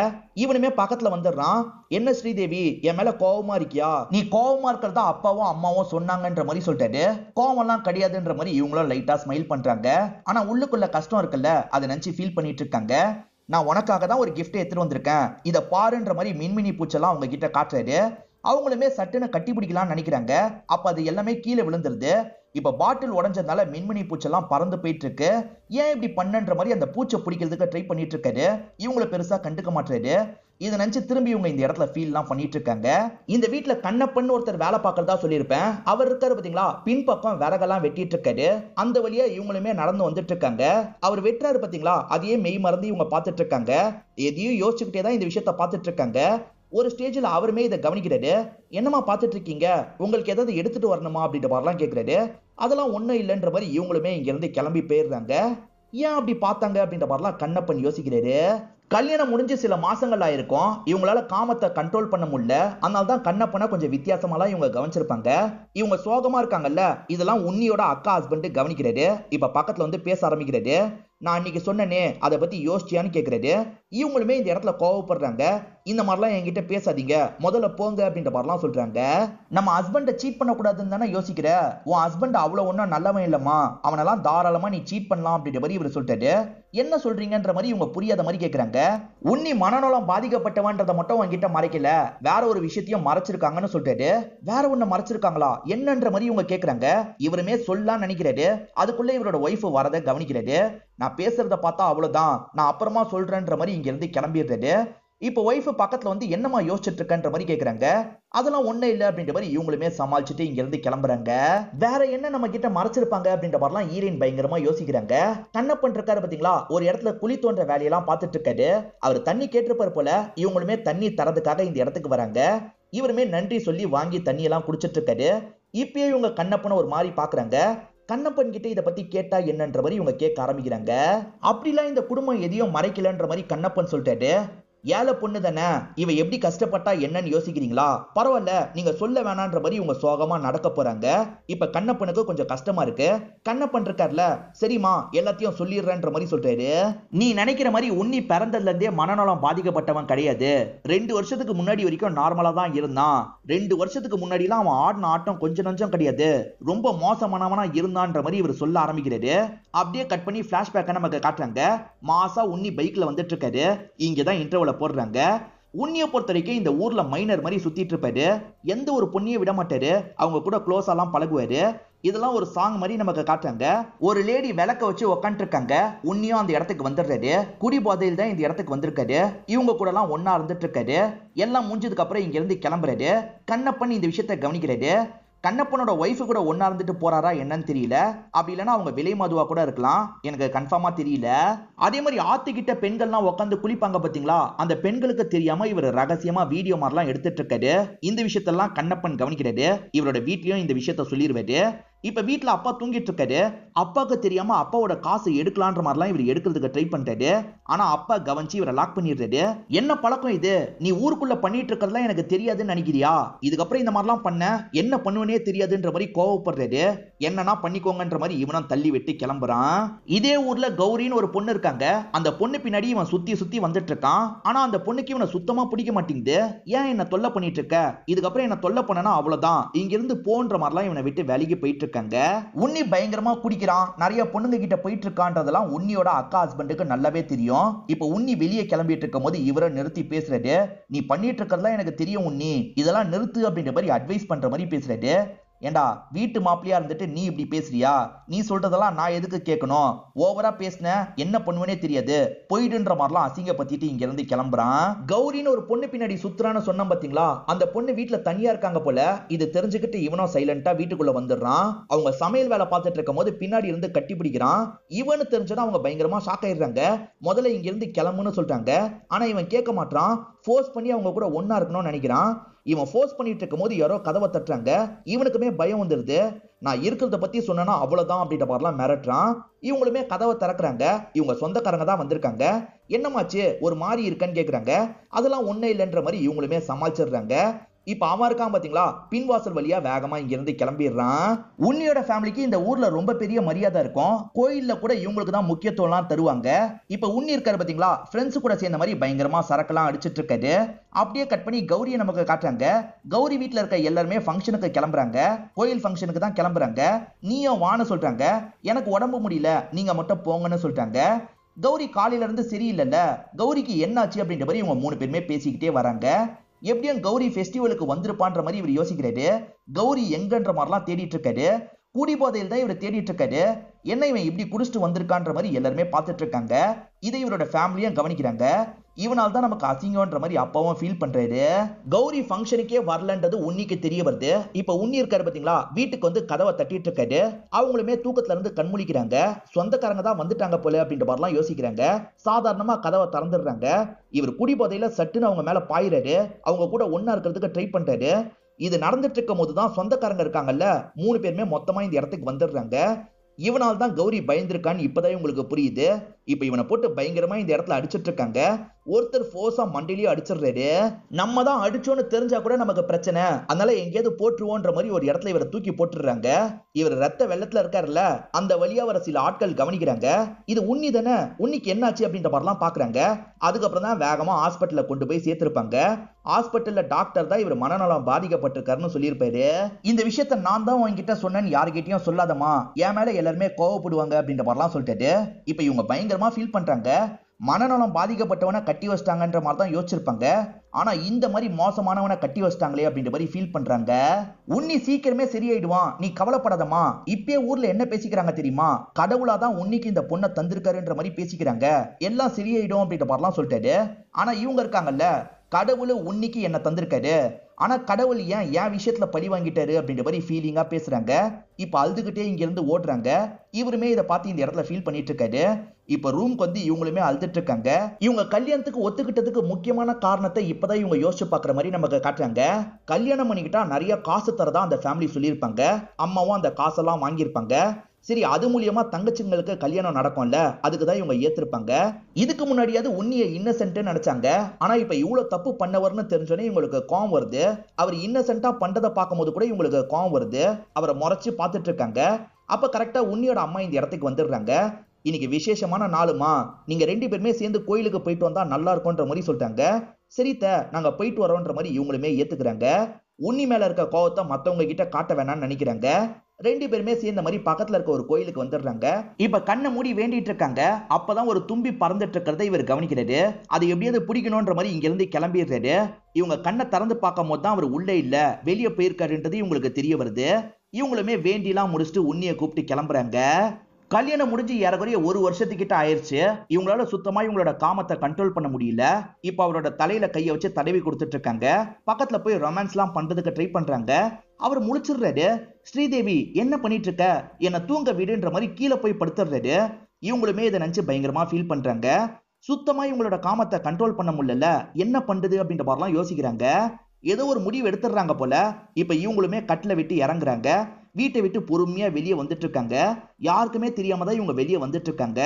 இவனுமே பக்கத்துல வந்துடுறான். என்ன ஸ்ரீதேவி, என் மேல கோவமா இருக்கியா? நீ கோவமா இருக்கிறதா அப்பாவும் அம்மாவும் சொன்னாங்கன்ற மாதிரி சொல்லிட்டாரு. கோவம் எல்லாம் கிடையாதுன்ற மாதிரி இவங்களும் லைட்டா ஸ்மைல் பண்றாங்க. ஆனா உள்ளுக்குள்ள கஷ்டம் இருக்குல்ல, அதை நினைச்சு ஃபீல் பண்ணிட்டு இருக்காங்க. நான் உனக்காக தான் ஒரு கிஃப்ட் எடுத்துட்டு வந்திருக்கேன், இதை பாருன்ற மாதிரி மின்மினி பூச்செல்லாம் அவங்க கிட்ட காட்டுறாரு. அவங்களுமே சட்டுன்னு கட்டி பிடிக்கலாம்னு நினைக்கிறாங்க. அப்ப அது எல்லாமே கீழே விழுந்துருது. இப்ப பாட்டில் உடஞ்சதுனால மின்மினி பூச்செல்லாம் பறந்து போயிட்டு இருக்கு. ஏன் இப்படி பண்ணன்ற மாதிரி அந்த பூச்சை பிடிக்கிறதுக்கு ட்ரை பண்ணிட்டு இருக்காரு. இவங்களை பெருசா கண்டுக்க மாட்டாரு. இதை நினைச்சு திரும்பி இவங்க இந்த இடத்துல ஃபீல் எல்லாம் பண்ணிட்டு இருக்காங்க. இந்த வீட்டுல கண்ணப்பன் ஒருத்தர் வேலை பார்க்கறதா சொல்லியிருப்பேன். அவர் இருக்காரு பாத்தீங்களா, பின்பக்கம் விறகெல்லாம் வெட்டிட்டு இருக்காரு. அந்த வழியா இவங்களுமே நடந்து வந்துட்டு இருக்காங்க. அவர் வெட்டுறாரு பாத்தீங்களா, அதையே மெய் மறந்து இவங்க பார்த்துட்டு இருக்காங்க. எதையும் யோசிச்சுக்கிட்டே தான் இந்த விஷயத்த பார்த்துட்டு இருக்காங்க. ஒரு ஸ்டேஜ்ல அவருமே இதை கவனிக்கிறாரு. என்னமா பார்த்துட்டு இருக்கீங்க, உங்களுக்கு ஏதாவது எடுத்துட்டு வரணுமா அப்படின்ற மாதிரிலாம் கேட்கிறாரு. அதெல்லாம் ஒண்ணும் இல்லைன்ற மாதிரி இவங்களுமே இங்க இருந்து கிளம்பி போயிடுறாங்க. ஏன் அப்படி பார்த்தாங்க அப்படின்ற மாதிரிலாம் கண்ணப்பன் யோசிக்கிறாரு. கல்யாணம் முடிஞ்சு சில மாசங்கள் ஆயிருக்கும். இவங்களால காமத்தை கண்ட்ரோல் பண்ண முடியல. அதனால தான் கண்ணப்பனை கொஞ்சம் வித்தியாசமாலாம் இவங்க கவனிச்சிருப்பாங்க. இவங்க சோகமா இருக்காங்கல்ல, இதெல்லாம் உன்னியோட அக்கா ஹஸ்பண்ட் கவனிக்கிறாரு. இப்ப பக்கத்துல வந்து பேச ஆரம்பிக்கிறாரு. நான் அன்னைக்கு சொன்னனே, அதை பத்தி யோசிச்சியான்னு கேட்கிறாரு. இவங்களுமே இந்த இடத்துல கோவப்படுறாங்க. இந்த மாதிரிலாம் என்கிட்ட பேசாதீங்க, முதல்ல போங்க அப்படின்ற மாதிரிலாம் சொல்றாங்க. நம்ம ஹஸ்பண்டை சீட் பண்ணக்கூடாதுன்னு தானே யோசிக்கிற, உன் ஹஸ்பண்ட் அவ்வளவு ஒன்றும் நல்லவன் இல்லம்மா, அவனெல்லாம் தாராளமா நீ சீட் பண்ணலாம் அப்படின்ற மாதிரி இவர் சொல்லிட்டாரு. என்ன சொல்றீங்கன்ற மாதிரி இவங்க புரியாத மாதிரி கேட்கறாங்க. உன்னி மனநலம் பாதிக்கப்பட்டவன்றதை மட்டும் உங்ககிட்ட மறைக்கல, வேற ஒரு விஷயத்தையும் மறைச்சிருக்காங்கன்னு சொல்லிட்டாரு. வேற ஒண்ணு மறைச்சிருக்காங்களா என்னன்ற மாதிரி இவங்க கேட்கறாங்க. இவருமே சொல்லலாம்னு நினைக்கிறாரு. அதுக்குள்ள இவரோட ஒய்ஃப் வரதை கவனிக்கிறாரு. நான் பேசுறத பார்த்தா அவ்வளவுதான், நான் அப்புறமா சொல்றேன்ற மாதிரி இங்க இருந்து கிளம்பிடுறாரு. இப்ப ஒய்ஃப் பக்கத்துல வந்து என்னமா யோசிச்சுட்டு இருக்கன்ற மாதிரி கேக்குறாங்க. அதெல்லாம் ஒண்ணே இல்ல அப்படின்ற மாதிரி இவங்களுமே சமாளிச்சுட்டு இங்க இருந்து கிளம்புறாங்க. வேற என்ன நம்ம கிட்ட மறைச்சிருப்பாங்க அப்படின்ற மாதிரிலாம் ஈரின் பயங்கரமா யோசிக்கிறாங்க. கண்ணப்பன் இருக்காரு பாத்தீங்களா, ஒரு இடத்துல குழி தோன்ற வேலையெல்லாம் பார்த்துட்டு இருக்காரு. அவர் தண்ணி கேட்டிருப்பாரு போல. இவங்களுமே தண்ணி தரதுக்காக இந்த இடத்துக்கு வராங்க. இவருமே நன்றி சொல்லி வாங்கி தண்ணி எல்லாம் குடிச்சிட்டு இருக்காரு. இப்பயே இவங்க கண்ணப்பனை ஒரு மாதிரி பாக்குறாங்க. கண்ணப்பன் கிட்ட இதை பத்தி கேட்டா என்னன்ற மாதிரி இவங்க கேட்க ஆரம்பிக்கிறாங்க. அப்படிலாம் இந்த குடும்பம் எதையும் மறைக்கலன்ற மாதிரி கண்ணப்பன் சொல்லிட்டாரு. ஏழை பொண்ணு தானே, இவ எப்படி கஷ்டப்பட்டா என்னன்னு யோசிக்கிறீங்களா? பரவாயில்ல, நீங்க சொல்ல வேணான்ற மாதிரி இவங்க சோகமா நடக்க போறாங்க. இப்ப கண்ணப்பனுக்கு கொஞ்சம் கஷ்டமா இருக்கு. கண்ணப்பன் இருக்கார்ல, சரிமா எல்லாத்தையும் சொல்லிடுறேன்ற மாதிரி சொல்றாரு. நீ நினைக்கிற மாதிரி உன்னி பிறந்ததுல இருந்தே மனநலம் பாதிக்கப்பட்டவன் கிடையாது. 2 வருஷத்துக்கு முன்னாடி வரைக்கும் நார்மலா தான் இருந்தான். 2 வருஷத்துக்கு முன்னாடி எல்லாம் அவன் ஆடின ஆட்டம் கொஞ்சம் நஞ்சம் கிடையாது, ரொம்ப மோசமானவனா இருந்தான்ற மாதிரி இவர் சொல்ல ஆரம்பிக்கிறாரு. அப்படியே கட் பண்ணி பிளாஷ்பேக்கை நமக்கு காட்டுறாங்க. மாசா உன்னி பைக்ல வந்துட்டு இருக்காரு. இங்கதான் இன்டர்வல போடுறாங்க. உன்னிய பொறுத்த வரைக்கும் இந்த ஊர்ல மைனர் மாதிரி சுத்திட்டு இருப்பாரு. எந்த ஒரு பொண்ணையும் விட மாட்டாரு. அவங்க கூட க்ளோஸாலாம் பழகுவாரு. இதெல்லாம் ஒரு சாங் மாதிரி நமக்கு காட்டுறாங்க. ஒரு லேடி விளக்க வச்சு உட்காந்துட்டு இருக்காங்க. உன்னியும் அந்த இடத்துக்கு வந்துடுறாரு. குடி போதையில் தான் இந்த இடத்துக்கு வந்திருக்காரு. இவங்க கூட எல்லாம் ஒன்னா இருந்துட்டு இருக்காரு. எல்லாம் முடிஞ்சதுக்கு அப்புறம் இங்க இருந்து கிளம்புறாரு. கண்ணப்பன் இந்த விஷயத்த கவனிக்கிறாரு. கண்ணப்பனோட ஒய்ஃப் கூட ஒன்னா இருந்துட்டு போறாரா என்னன்னு தெரியல. அப்படி இல்லைன்னா அவங்க விலை மதுவா கூட இருக்கலாம், எனக்கு கன்ஃபார்மா தெரியல. அதே மாதிரி ஆத்துக்கிட்ட பெண்கள்லாம் உட்காந்து குளிப்பாங்க பாத்தீங்களா, அந்த பெண்களுக்கு தெரியாம இவர் ரகசியமா வீடியோ மாதிரிலாம் எடுத்துட்டு இருக்காரு. இந்த விஷயத்தெல்லாம் கண்ணப்பன் கவனிக்கிறாரு. இவரோட வீட்லயும் இந்த விஷயத்த சொல்லிடுவாரு. இப்ப வீட்டுல அப்பா தூங்கிட்டு இருக்காரு. அப்பாவுக்கு தெரியாம அப்பாவோட காசு எடுக்கலான்ற மாதிரிலாம் இவர் எடுக்கிறதுக்கு ட்ரை பண்றாரு. ஆனா அப்பா கவனிச்சு இவரை லாக் பண்ணிடுறாரு. என்ன பழக்கம் இது? நீ ஊருக்குள்ள பண்ணிட்டு இருக்கிறதெல்லாம் எனக்கு தெரியாதுன்னு நினைக்கிறியா? இதுக்கப்புறம் இந்த மாதிரிலாம் பண்ண என்ன பண்ணுவனே தெரியாதுன்ற மாதிரி கோவப்படுறாரு. என்னன்னா பண்ணிக்கோங்கன்ற மாதிரி இவனும் தள்ளி விட்டு கிளம்புறான். இதே ஊர்ல கௌரின்னு ஒரு பொண்ணு இருக்காங்க. அந்த பொண்ணு பின்னாடி இவன் சுத்தி சுத்தி வந்துட்டு இருக்கான். ஆனா அந்த பொண்ணுக்கு இவனை சுத்தமா பிடிக்க மாட்டேங்குது. ஏன் என்ன தொல்லை பண்ணிட்டு இருக்க? இதுக்கப்புறம் என்ன தொல்லை பண்ணனா அவ்வளவுதான், இங்க இருந்து போன்ற மாதிரிலாம் இவனை விட்டு வேலைக்கு போயிட்டு இருக்காங்க. உன்னி பயங்கரமா குடிக்கிறான், நிறைய பொண்ணுங்க கிட்ட போயிட்டு இருக்கான்றதெல்லாம் உன்னியோட அக்கா ஹஸ்பண்டுக்கு நல்லாவே தெரியும். இப்ப உன்னி வெளியே கிளம்பிட்டு இருக்கும் போது இவரை நிறுத்தி பேசுறாரு. நீ பண்ணிட்டு இருக்கிறதெல்லாம் எனக்கு தெரியும் உன்னி, இதெல்லாம் நிறுத்து அப்படின்ற மாதிரி அட்வைஸ் பண்ற மாதிரி பேசுறாரு. ஏண்டா வீட்டு மாப்பிளையா இருந்துட்டு நீ இப்படி பேசுறியா? நீ சொல்றதெல்லாம் நான் எதுக்கு கேட்கணும்? ஓவரா பேசின என்ன பண்ணுவனே தெரியாது, போயிடுன்ற மாதிரிலாம் அசிங்கப்பத்திட்டு இங்க இருந்து கிளம்புறான். கௌரின்னு ஒரு பொண்ணு பின்னாடி சுத்துறான்னு சொன்ன பாத்தீங்களா, அந்த பொண்ணு வீட்டுல தனியா இருக்காங்க போல. இது தெரிஞ்சுக்கிட்டு இவனும் சைலண்டா வீட்டுக்குள்ள வந்துடுறான். அவங்க சமையல் வேலை பார்த்துட்டு இருக்கும் போது பின்னாடி இருந்து கட்டி பிடிக்கிறான். இவனு தெரிஞ்சதா அவங்க பயங்கரமா ஷாக் ஆயிடுறாங்க. முதல்ல இங்க இருந்து கிளம்புன்னு சொல்றாங்க. ஆனா இவன் கேட்க மாட்டான். ஃபோர்ஸ் பண்ணி அவங்க கூட ஒன்னா இருக்கணும்னு நினைக்கிறான். இவன் ஃபோர்ஸ் பண்ணிட்டு இருக்கும் போது யாரோ கதவை தட்டுறாங்க. இவனுக்குமே பயம் வந்துருது. நான் இருக்கிறத பத்தி சொன்னா அவ்வளவுதான் அப்படின்ற மாதிரிலாம் மிரட்டுறான். இவங்களுமே கதவை திறக்கிறாங்க. இவங்க சொந்தக்காரங்க தான் வந்திருக்காங்க. என்னமாச்சு ஒரு மாதிரி இருக்கன்னு கேக்குறாங்க. அதெல்லாம் ஒண்ணே இல்லைன்ற மாதிரி இவங்களுமே சமாளிச்சிடுறாங்க. இப்ப அவன் இருக்கான் பாத்தீங்களா, பின்வாசல் வழியா வேகமா இங்க இருந்து கிளம்பிடுறான். உன்னியோட ஃபேமிலிக்கு இந்த ஊர்ல ரொம்ப பெரிய மரியாதை இருக்கும். கோயில்ல கூட இவங்களுக்கு தான் முக்கியத்துவம் தருவாங்க. இப்ப உன்னி இருக்காரு பாத்தீங்களா, ஃப்ரெண்ட்ஸ் கூட சேர்ந்த மாதிரி பயங்கரமா சரக்கெல்லாம் அடிச்சிட்டு இருக்காரு. அப்படியே கட் பண்ணி கௌரியை நமக்கு காட்டுறாங்க. கௌரி வீட்டுல இருக்க எல்லாருமே ஃபங்க்ஷனுக்கு கிளம்புறாங்க. கோயில் ஃபங்க்ஷனுக்கு தான் கிளம்புறாங்க. நீயும் வான்னு சொல்றாங்க. எனக்கு உடம்பு முடியல, நீங்க மட்டும் போங்கன்னு சொல்றாங்க. கௌரி காலையில இருந்து சரியில்லைல்ல, கௌரிக்கு என்னாச்சு அப்படின்ற மாதிரி இவங்க 3 பேருமே பேசிக்கிட்டே வராங்க. எப்படியும் கௌரி ஃபெஸ்டிவலுக்கு வந்திருப்பான்ற மாதிரி இவர் யோசிக்கிறாரு. கௌரி எங்கன்ற மாதிரிலாம் தேடிட்டு இருக்காரு. குடி போதையில் தான் இவர் தேடிட்டு இருக்காரு. என்ன இவன் இப்படி குடிச்சிட்டு வந்திருக்கான்ற மாதிரி எல்லாருமே பார்த்துட்டு இருக்காங்க. இதை இவரோட ஃபேமிலியும் கவனிக்கிறாங்க. இவனால தான் நமக்கு அசிங்கம்ன்ற மாதிரி அப்பாவும் ஃபீல் பண்றாரு. கௌரி ஃபங்க்ஷனுக்கே வரலன்றது உன்னிக்கு தெரிய வருது. இப்ப உன்னி இருக்காரு பாத்தீங்களா, வீட்டுக்கு வந்து கதவை தட்டிட்டு இருக்காரு. அவங்களுமே தூக்கத்துல இருந்து கண்முழிக்கிறாங்க. சொந்தக்காரங்க தான் வந்துட்டாங்க போல அப்படின்ற மாதிரிலாம் யோசிக்கிறாங்க. சாதாரணமா கதவை திறந்துடுறாங்க. இவர் குடி போதையில சட்டுன்னு அவங்க மேல பாயிறாரு. அவங்க கூட ஒன்னா இருக்கிறதுக்கு ட்ரை பண்றாரு. இது நடந்துட்டு இருக்கும் போதுதான் சொந்தக்காரங்க இருக்காங்கல்ல, 3 பேருமே மொத்தமா இந்த இடத்துக்கு வந்துடுறாங்க. இவனால் தான் கௌரி பயந்துருக்கான்னு இப்பதான் உங்களுக்கு புரியுது. இப்ப இவனை போட்டு பயங்கரமா இந்த இடத்துல அடிச்சிட்டு இருக்காங்க. ஒருத்தர் ஃபோர்ஸா மண்டையிலேயே அடிச்சிடுறாரு. நம்ம தான் அடிச்சோன்னு தெரிஞ்சா கூட நமக்கு பிரச்சனை, அதனால எங்கேயாவது போட்டுருவோன்ற மாதிரி ஒரு இடத்துல இவரை தூக்கி போட்டுடுறாங்க. இவர் ரத்த வெள்ளத்துல இருக்காருல்ல, அந்த வழியா வர சில ஆட்கள் கவனிக்கிறாங்க. இது உன்னி தானே, உன்னிக்கு என்னாச்சு அப்படின்ற மாதிரிலாம் பாக்குறாங்க. அதுக்கப்புறம் தான் வேகமா ஹாஸ்பிட்டல்ல கொண்டு போய் சேர்த்திருப்பாங்க. ஹாஸ்பிட்டல்ல டாக்டர் தான் இவர் மனநலம் பாதிக்கப்பட்டிருக்காருன்னு சொல்லியிருப்பாரு. இந்த விஷயத்த நான் தான் உங்ககிட்ட சொன்னேன்னு யாருக்கிட்டையும் சொல்லாதமா, என் மேல எல்லாருமே கோவப்படுவாங்க அப்படின்ற மாதிரிலாம் சொல்லிட்டாரு. இப்ப இவங்க பயங்கரமா ஃபீல் பண்றாங்க. மனநலம் பாதிக்கப்பட்டவனை கட்டி வச்சிட்டாங்கன்ற மாதிரி தான் யோசிச்சிருப்பாங்க. ஆனா இந்த மாதிரி மோசமானவனை கட்டி வச்சிட்டாங்களே அப்படின்ற மாதிரி ஃபீல் பண்றாங்க. உன்னி சீக்கிரமே சரியாயிடுவான், நீ கவலைப்படாதமா. இப்பயே ஊர்ல என்ன பேசிக்கிறாங்க தெரியுமா, கடவுளா தான் உன்னிக்கு இந்த பொண்ணை தந்திருக்காருன்ற மாதிரி பேசிக்கிறாங்க. எல்லாம் சரியாயிடும் அப்படின்ற மாதிரிலாம் சொல்லிட்டாரு. ஆனா இவங்க இருக்காங்கல்ல, கடவுள் உன்னிக்கு என்ன தந்திருக்காரு, ஆனா கடவுள் ஏன் என் விஷயத்துல பழி வாங்கிட்டாரு அப்படின்ற மாதிரி ஃபீலிங்கா பேசுறாங்க. இப்ப அழுதுகிட்டே இங்க இருந்து ஓடுறாங்க. இவருமே இதை பார்த்து இந்த இடத்துல ஃபீல் பண்ணிட்டு இருக்காரு. இப்ப ரூம்க்கு வந்து இவங்களுமே அழுதுட்டு இருக்காங்க. இவங்க கல்யாணத்துக்கு ஒத்துக்கிட்டதுக்கு முக்கியமான காரணத்தை இப்பதான் இவங்க யோசிச்சு பாக்குற மாதிரி நமக்கு காட்டுறாங்க. கல்யாணம் பண்ணிக்கிட்டா நிறைய காசு தரதா அந்த ஃபேமிலி சொல்லியிருப்பாங்க. அம்மாவும் அந்த காசெல்லாம் வாங்கியிருப்பாங்க. சரி, அது மூலியமா தங்கச்சிங்களுக்கு கல்யாணம் நடக்கும்ல, அதுக்குதான் இவங்க ஏத்திருப்பாங்க. இதுக்கு முன்னாடியாவது உன்னிய இன்னசென்ட் நினைச்சாங்க. ஆனா இப்ப இவ்வளவு தப்பு பண்ணவர்னு தெரிஞ்சோன்னே இவங்களுக்கு கோவம் வருது. அவர் இன்னசென்ட்டா பண்றதை பார்க்கும் போது கூட இவங்களுக்கு கோவம் வருது. அவரை முறைச்சு பார்த்துட்டு இருக்காங்க. அப்ப கரெக்டா உன்னியோட அம்மா இந்த இடத்துக்கு வந்துடுறாங்க. இன்னைக்கு விசேஷமான நாளுமா, நீங்க 2 பேருமே சேர்ந்து கோயிலுக்கு போயிட்டு வந்தா நல்லா இருக்கும்ன்ற மாதிரி சொல்லிட்டாங்க. சரித்த, நாங்க போயிட்டு வரோன்ற மாதிரி இவங்களுமே ஏத்துக்கிறாங்க. உன்னி மேல இருக்க கோவத்தை மத்தவங்க கிட்ட காட்ட வேணாம்னு நினைக்கிறாங்க. 2 பேருமே சேர்ந்த மாதிரி பக்கத்துல இருக்க ஒரு கோயிலுக்கு வந்துடுறாங்க. இப்ப கண்ணை மூடி வேண்டிட்டு இருக்காங்க. அப்பதான் ஒரு தும்பி பறந்துட்டு இருக்கிறத இவர் கவனிக்கிறாரு. அது எப்படியாவது பிடிக்கணும்ன்ற மாதிரி இங்க இருந்து கிளம்பிடுறாரு. இவங்க கண்ணை திறந்து பார்க்கும் போது தான் அவர் உள்ளே இல்ல, வெளியே போயிருக்காருன்றது இவங்களுக்கு தெரிய வருது. இவங்களுமே வேண்டிலாம் முடிச்சுட்டு உன்னியை கூப்பிட்டு கிளம்புறாங்க. கல்யாணம் முடிஞ்சு ஏறக்குறைய 1 வருஷத்துக்கிட்ட ஆயிடுச்சு. இவங்களால சுத்தமா இவங்களோட காமத்தை கண்ட்ரோல் பண்ண முடியல. இப்ப அவரோட தலையில கையை வச்சு தடவி கொடுத்துட்டு இருக்காங்க. பக்கத்துல போய் ரொமான்ஸ் எல்லாம் பண்றதுக்கு ட்ரை பண்றாங்க. அவர் முழிச்சிடுறாரு. ஸ்ரீதேவி என்ன பண்ணிட்டு இருக்க, என்ன தூங்க விடுன்ற மாதிரி கீழே போய் படுத்துடுறாரு. இவங்களுமே இதை நினைச்சு பயங்கரமா ஃபீல் பண்றாங்க. சுத்தமா இவங்களோட காமத்தை கண்ட்ரோல் பண்ண முடியல, என்ன பண்றது அப்படின்ற மாதிரிலாம் யோசிக்கிறாங்க. ஏதோ ஒரு முடிவு எடுத்துடுறாங்க போல. இப்ப இவங்களுமே கட்டில விட்டு இறங்குறாங்க. வீட்டை விட்டு பொறுமையா வெளியே வந்துட்டு இருக்காங்க. யாருக்குமே தெரியாம தான் இவங்க வெளியே வந்துட்டு இருக்காங்க.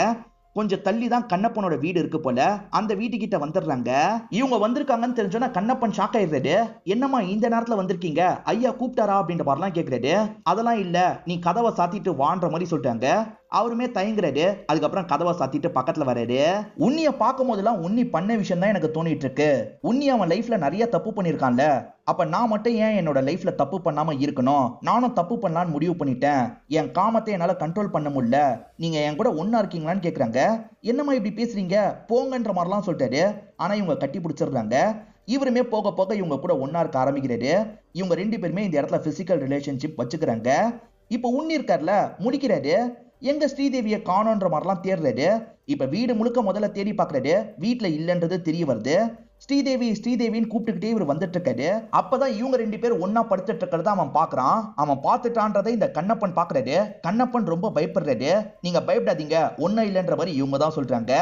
கொஞ்சம் தள்ளி தான் கண்ணப்பனோட வீடு இருக்கு போல. அந்த வீட்டுக்கிட்ட வந்துடுறாங்க. இவங்க வந்திருக்காங்கன்னு தெரிஞ்சோன்னா கண்ணப்பன் ஷாக் ஆயிடுறாரு. என்னம்மா இந்த நேரத்துல வந்திருக்கீங்க, ஐயா கூப்பிட்டாரா அப்படின்ற மாதிரிலாம் கேட்கிறாரு. அதெல்லாம் இல்ல, நீ கதவை சாத்திட்டு வான்ற மாதிரி சொல்லிட்டாங்க. அவருமே தயங்குறாரு. அதுக்கப்புறம் கதவை சாத்திட்டு பக்கத்துல வராரு. உன்னிய பார்க்கும் போதெல்லாம் உன்னி பண்ண விஷயம் தான் எனக்கு தோணிட்டு இருக்கு. உன்னி அவன் லைஃப்ல நிறைய தப்பு பண்ணிருக்கான்ல, அப்ப நான் மட்டும் ஏன் என்னோட லைஃப்ல தப்பு பண்ணாம இருக்கணும்? நானும் தப்பு பண்ணலான்னு முடிவு பண்ணிட்டேன். என் காமத்தை என்னால கண்ட்ரோல் பண்ண முடியல. நீங்க என் கூட ஒன்னா இருக்கீங்களான்னு கேக்குறாங்க. என்னம்மா இப்படி பேசுறீங்க, போங்கன்ற மாதிரிலாம் சொல்லிட்டாரு. ஆனா இவங்க கட்டி பிடிச்சிடுறாங்க. இவருமே போக போக இவங்க கூட ஒன்னா இருக்க ஆரம்பிக்கிறாரு. இவங்க 2 பேருமே இந்த இடத்துல பிசிக்கல் ரிலேஷன்ஷிப் வச்சுக்கிறாங்க. இப்ப உன்னி இருக்கார்ல, முடிக்கிறாரு. எங்க ஸ்ரீதேவியை காணோன்ற மாதிரிலாம் தேடுறாரு. இப்ப வீடு முழுக்க முதல்ல தேடி பாக்குறாரு. வீட்டுல இல்லன்றது தெரிய வருது. ஸ்ரீதேவி ஸ்ரீதேவின்னு கூப்பிட்டுக்கிட்டே இவர் வந்துட்டு இருக்காரு. அப்பதான் இவங்க 2 பேரும் ஒன்னா படுத்துட்டு இருக்கிறத அவன் பாக்குறான். அவன் பார்த்துட்டான்றதை இந்த கண்ணப்பன் பாக்குறாரு. கண்ணப்பன் ரொம்ப பயப்படுறாரு. நீங்க பயப்படாதீங்க, ஒன்னும் இல்லைன்ற மாதிரி இவங்க தான் சொல்றாங்க.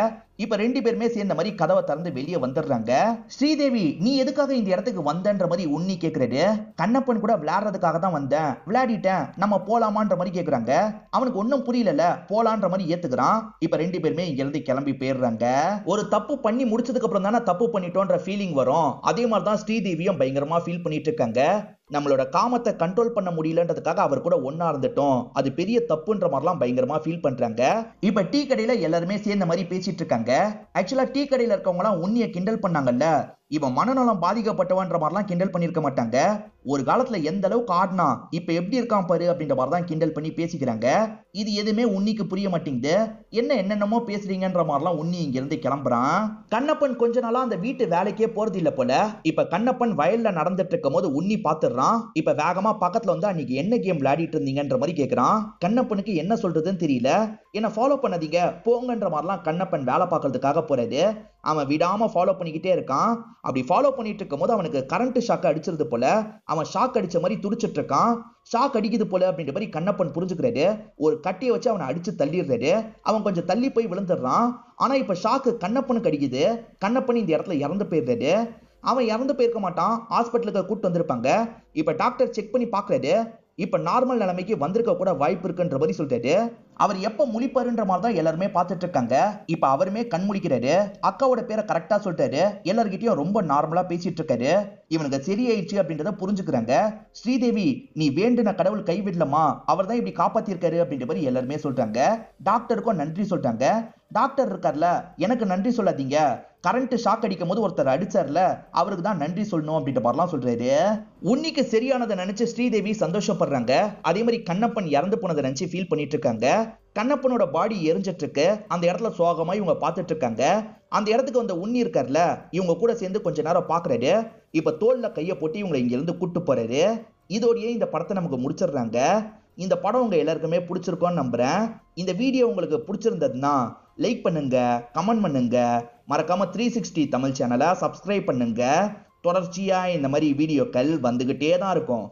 இப்ப 2 பேருமே சேர்ந்த மாதிரி கதவை திறந்து வெளியே வந்துடுறாங்க. ஸ்ரீதேவி, நீ எதுக்காக இந்த இடத்துக்கு வந்தன்ற மாதிரி உன்னி கேக்குறாரு. கண்ணப்பன் கூட விளையாடுறதுக்காக தான் வந்தேன், விளையாடிட்டேன், நம்ம போலாமான்ற மாதிரி கேக்குறாங்க. அவனுக்கு ஒன்னும் புரியல, போலான்ற மாதிரி ஏத்துக்கிறான். இப்ப 2 பேருமே இங்க இருந்து கிளம்பி போயிடுறாங்க. ஒரு தப்பு பண்ணி முடிச்சதுக்கு அப்புறம் தானே தப்பு பண்ணிட்டோன்ற ஃபீலிங் வரும். அதே மாதிரி தான் ஸ்ரீதேவியும் பயங்கரமா ஃபீல் பண்ணிட்டு இருக்காங்க. நம்மளோட காமத்தை கண்ட்ரோல் பண்ண முடியலன்றதுக்காக அவர் கூட ஒன்னா இருந்துட்டோம், அது பெரிய தப்புன்ற மாதிரிலாம் பயங்கரமா ஃபீல் பண்றாங்க. இப்ப டீ கடையில எல்லாருமே சேர்ந்த மாதிரி பேசிட்டு இருக்காங்க. ஆக்சுவலா டீ கடையில இருக்கவங்க எல்லாம் உன்னிய கிண்டல் பண்ணாங்கல்ல, இவன் மனநலம் பாதிக்கப்பட்டவன்ற மாதிரிலாம் கிண்டல் பண்ணிருக்க மாட்டாங்க. ஒரு காலத்துல எந்த அளவுக்கு ஆடினா இப்ப எப்படி இருக்கான் பாரு அப்படின்ற மாதிரி தான் கிண்டல் பண்ணி பேசிக்கிறாங்க. இது எதுவுமே உன்னிக்கு புரிய மாட்டேங்குது. என்னென்னமோ பேசுறீங்கன்ற மாதிரிலாம் உன்னி இங்க இருந்து கிளம்புறான். கண்ணப்பன் கொஞ்ச நாளா அந்த வீட்டு வேலைக்கே போறது இல்ல போல. இப்ப கண்ணப்பன் வயல்ல நடந்துட்டு இருக்கும் போது உன்னி பாத்துறான். இப்ப வேகமா பக்கத்துல வந்து அன்னைக்கு என்ன கேம் விளையாடிட்டு இருந்தீங்கன்ற மாதிரி கேக்குறான். கண்ணப்பனுக்கு என்ன சொல்றதுன்னு தெரியல. என்ன ஃபாலோ பண்ணாதீங்க போங்கன்ற மாதிரிலாம் கண்ணப்பன் வேலை பார்க்கறதுக்காக போறாரு. அவன் விடாம ஃபாலோ பண்ணிக்கிட்டே இருக்கான். அப்படி ஃபாலோ பண்ணிட்டு இருக்கும் போது அவனுக்கு கரண்ட் ஷாக் அடிச்சிருது போல. அவன் ஷாக் அடிச்ச மாதிரி துடிச்சிட்டு இருக்கான். ஷாக் அடிக்குது போல அப்படின்ற மாதிரி கண்ணப்பன் புரிஞ்சுக்கிறாரு. ஒரு கட்டியை வச்சு அவனை அடிச்சு தள்ளிடுறாரு. அவன் கொஞ்சம் தள்ளி போய் விழுந்துடுறான். ஆனா இப்ப ஷாக்கு கண்ணப்பனுக்கு அடிக்குது. கண்ணப்பன் இந்த இடத்துல இறந்து போயிடுறாரு. அவன் இறந்து போயிருக்க மாட்டான், ஹாஸ்பிட்டலுக்கு கூட்டு வந்திருப்பாங்க. இப்ப டாக்டர் செக் பண்ணி பாக்குறாரு. இப்ப நார்மல் நிலைமைக்கு வந்திருக்க கூட வாய்ப்பு இருக்குன்ற மாதிரி சொல்லிட்டாரு. அவர் எப்ப முழிப்பாருன்ற மாதிரி தான் எல்லாருமே பார்த்துட்டு இருக்காங்க. இப்ப அவருமே கண் முழிக்கிறாரு. அக்காவோட பேரை கரெக்டா சொல்லிட்டாரு. எல்லார்கிட்டயும் ரொம்ப நார்மலா பேசிட்டு இருக்காரு. இவனுக்கு சரியாயிடுச்சு அப்படின்றத புரிஞ்சுக்கிறாங்க. ஸ்ரீதேவி, நீ வேண்டுன கடவுள் கைவிடலமா, அவர் தான் இப்படி காப்பாத்திருக்காரு அப்படின்ற மாதிரி எல்லாருமே சொல்றாங்க. டாக்டருக்கும் நன்றி சொல்றாங்க. டாக்டர் இருக்கார்ல, எனக்கு நன்றி சொல்லாதீங்க, கரண்ட் ஷாக் அடிக்கும் போது ஒருத்தர் அடிச்சார்ல, அவருக்கு தான் நன்றி சொல்லணும் அப்படின்ற மாதிரிலாம் சொல்றாரு. உன்னிக்கு சரியானதை நினைச்சு ஸ்ரீதேவி சந்தோஷப்படுறாங்க. அதே மாதிரி கண்ணப்பன் இறந்து போனதை நினைச்சு ஃபீல் பண்ணிட்டு இருக்காங்க. கண்ணப்பனோட பாடி எரிஞ்சிட்டு இருக்கு. அந்த இடத்துல சோகமா இவங்க பார்த்துட்டு இருக்காங்க. அந்த இடத்துக்கு வந்த உன்னி இருக்கார்ல, இவங்க கூட சேர்ந்து கொஞ்ச நேரம் பாக்குறாரு. இப்ப தோல்ல கைய போட்டு இவங்களை இங்க இருந்து கூட்டு போறாரு. இதோடயே இந்த படத்தை நமக்கு முடிச்சிடுறாங்க. இந்த படம் உங்க எல்லாருக்குமே பிடிச்சிருக்கோன்னு நம்புறேன். இந்த வீடியோ உங்களுக்கு பிடிச்சிருந்ததுன்னா லைக் பண்ணுங்க, கமெண்ட் பண்ணுங்க, மறக்காம 360 தமிழ் சேனலை சப்ஸ்கிரைப் பண்ணுங்க. தொடர்ச்சியா இந்த மாதிரி வீடியோக்கள் வந்துகிட்டே தான் இருக்கும்.